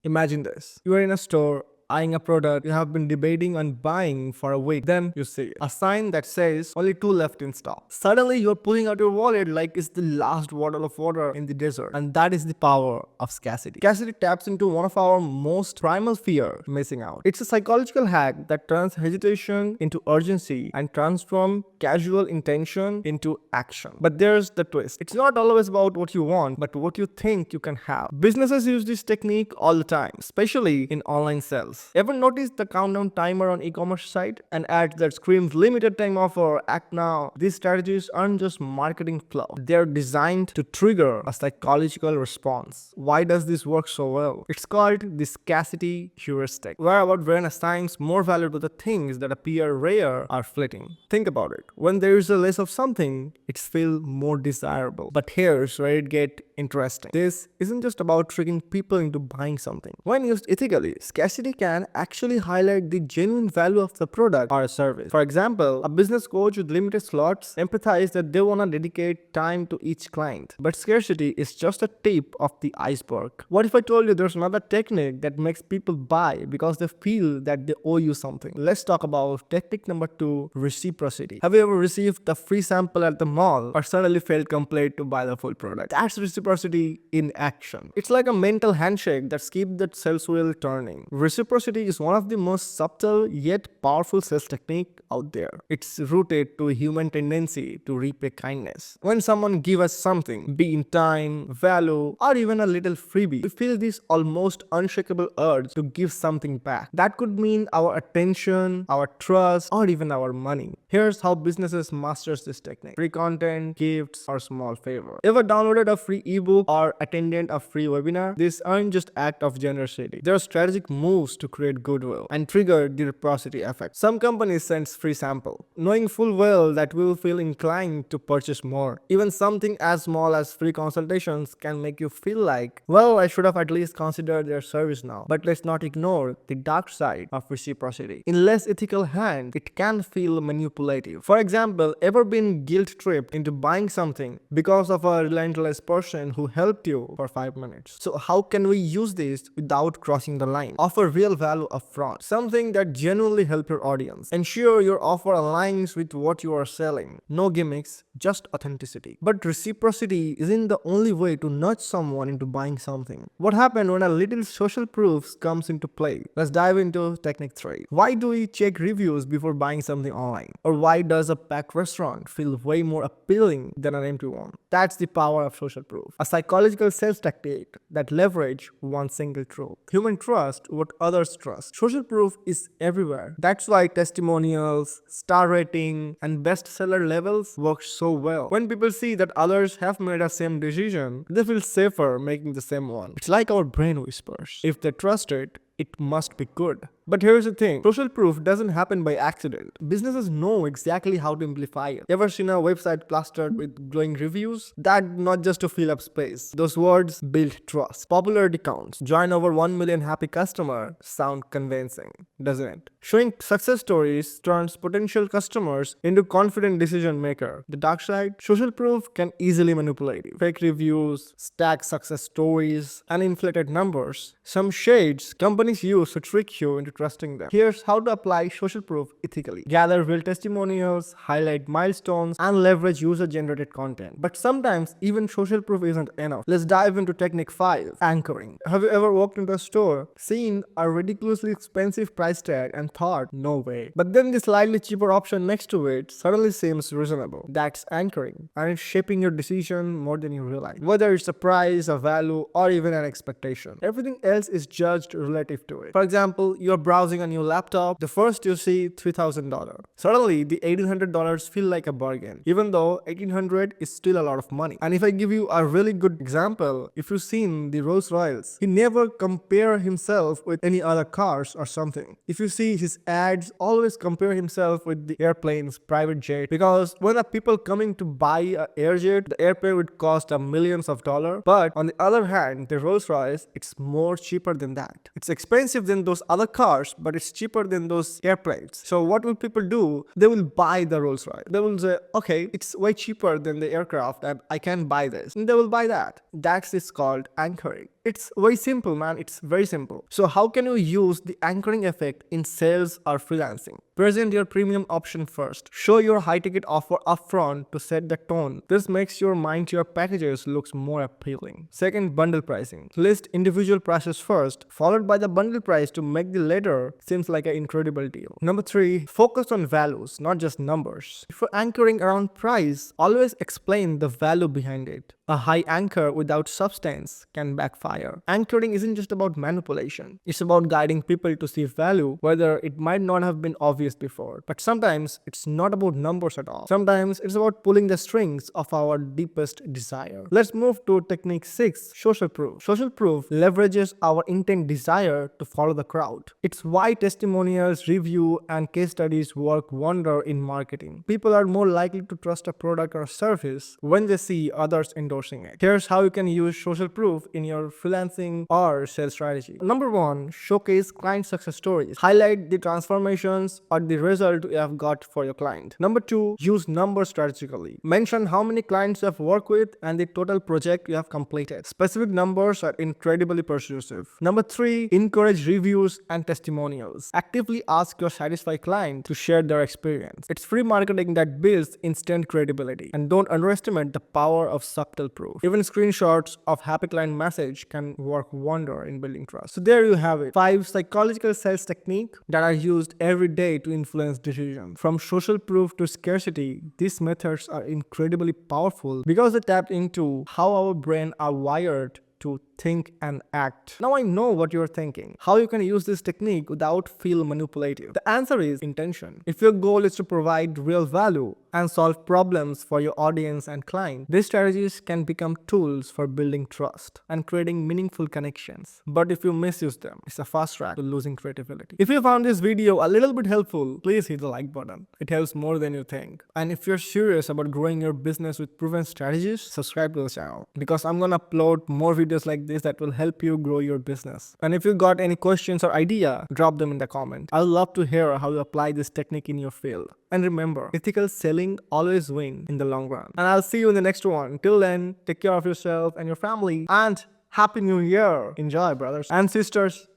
Imagine this. You are in a store eyeing a product you have been debating on buying for a week. Then you see a sign that says only two left in stock. Suddenly you're pulling out your wallet like it's the last bottle of water in the desert. And that is the power of scarcity. Scarcity taps into one of our most primal fear, missing out. It's a psychological hack that turns hesitation into urgency and transforms casual intention into action. But there's the twist. It's not always about what you want, but what you think you can have. Businesses use this technique all the time, especially in online sales. Ever notice the countdown timer on e-commerce site? An ad that screams limited time offer, act now. These strategies aren't just marketing fluff. They're designed to trigger a psychological response. Why does this work so well? It's called the scarcity heuristic, where about when assigns more value to the things that appear rare or fleeting. Think about it. When there is a less of something, it feels more desirable. But here's where it gets interesting. This isn't just about tricking people into buying something. When used ethically, scarcity can actually highlight the genuine value of the product or a service. For example, a business coach with limited slots empathize that they want to dedicate time to each client. But scarcity is just a tip of the iceberg. What if I told you there's another technique that makes people buy because they feel that they owe you something? Let's talk about technique number 2, reciprocity. Have you ever received a free sample at the mall or suddenly felt compelled to buy the full product? That's reciprocity in action. It's like a mental handshake that keeps the sales wheel turning. Reciprocity is one of the most subtle yet powerful sales technique out there. It's rooted to a human tendency to repay kindness. When someone gives us something, be in time, value, or even a little freebie, we feel this almost unshakable urge to give something back. That could mean our attention, our trust, or even our money. Here's how businesses masters this technique. Free content, gifts, or small favor. Ever downloaded a free ebook or attended a free webinar? These aren't just acts of generosity. They're strategic moves to create goodwill and trigger the reciprocity effect. Some companies send free sample, knowing full well that we will feel inclined to purchase more. Even something as small as free consultations can make you feel like, well, I should have at least considered their service now. But let's not ignore the dark side of reciprocity. In less ethical hands, it can feel manipulative. For example, ever been guilt-tripped into buying something because of a relentless person who helped you for 5 minutes? So how can we use this without crossing the line? Offer real value upfront, something that genuinely helps your audience. Ensure your offer aligns with what you are selling. No gimmicks, just authenticity. But reciprocity isn't the only way to nudge someone into buying something. What happens when a little social proof comes into play? Let's dive into technique 3. Why do we check reviews before buying something online? Or why does a packed restaurant feel way more appealing than an empty one? That's the power of social proof. A psychological sales tactic that leverage one single truth. Human trust what others trust. Social proof is everywhere. That's why testimonials, star rating, and bestseller levels work so well. When people see that others have made a same decision, they feel safer making the same one. It's like our brain whispers. If they trust it, it must be good. But here's the thing, social proof doesn't happen by accident. Businesses know exactly how to amplify it. Ever seen a website plastered with glowing reviews? That not just to fill up space. Those words build trust. Popularity counts. Join over 1 million happy customers sound convincing, doesn't it? Showing success stories turns potential customers into confident decision maker. The dark side, social proof can easily manipulate you. Fake reviews, stacked success stories, and inflated numbers. Some shades companies use to trick you into trusting them. Here's how to apply social proof ethically. Gather real testimonials, highlight milestones, and leverage user-generated content. But sometimes even social proof isn't enough. Let's dive into technique 5, anchoring. Have you ever walked into a store, seen a ridiculously expensive price tag, and thought, no way. But then the slightly cheaper option next to it suddenly seems reasonable. That's anchoring, and it's shaping your decision more than you realize. Whether it's a price, a value, or even an expectation. Everything else is judged relative to it. For example, you're browsing a new laptop, the first you see $3,000. Suddenly, the $1,800 feel like a bargain, even though $1,800 is still a lot of money. And if I give you a really good example, if you've seen the Rolls Royce, he never compare himself with any other cars or something. If you see his ads, always compare himself with the airplanes, private jet, because when the people coming to buy an airjet, the airplane would cost millions of dollars. But on the other hand, the Rolls Royce, it's more cheaper than that. It's expensive than those other cars, but it's cheaper than those airplanes. So what will people do? They will buy the Rolls Royce. They will say, okay, it's way cheaper than the aircraft and I can buy this. And they will buy that. That's called anchoring. It's very simple, man. It's very simple. So how can you use the anchoring effect in sales or freelancing? Present your premium option first. Show your high ticket offer upfront to set the tone. This makes your mind to your packages looks more appealing. Second, bundle pricing. List individual prices first, followed by the bundle price to make the latter seems like an incredible deal. Number 3, focus on values, not just numbers. If you're anchoring around price, always explain the value behind it. A high anchor without substance can backfire. Anchoring isn't just about manipulation. It's about guiding people to see value, whether it might not have been obvious before. But sometimes it's not about numbers at all. Sometimes it's about pulling the strings of our deepest desire. Let's move to technique 6, social proof. Social proof leverages our intent desire to follow the crowd. It's why testimonials, review, and case studies work wonder in marketing. People are more likely to trust a product or service when they see others endorse it. Here's how you can use social proof in your freelancing or sales strategy. Number 1, showcase client success stories. Highlight the transformations or the result you have got for your client. Number 2, use numbers strategically. Mention how many clients you have worked with and the total project you have completed. Specific numbers are incredibly persuasive. Number 3, encourage reviews and testimonials. Actively ask your satisfied client to share their experience. It's free marketing that builds instant credibility. And don't underestimate the power of subtle proof. Even screenshots of happy client message can work wonder in building trust. So there you have it. 5 psychological sales techniques that are used every day to influence decisions. From social proof to scarcity, these methods are incredibly powerful because they tap into how our brain are wired to think and act. Now I know what you're thinking. How you can use this technique without feel manipulative? The answer is intention. If your goal is to provide real value and solve problems for your audience and client, these strategies can become tools for building trust and creating meaningful connections. But if you misuse them, it's a fast track to losing credibility. If you found this video a little bit helpful, please hit the like button. It helps more than you think. And if you're serious about growing your business with proven strategies, subscribe to the channel because I'm gonna upload more videos like this that will help you grow your business. And if you got any questions or idea, drop them in the comment. I'd love to hear how you apply this technique in your field. And remember, ethical selling always wins in the long run. And I'll see you in the next one. Till then, take care of yourself and your family, and Happy New Year. Enjoy, brothers and sisters.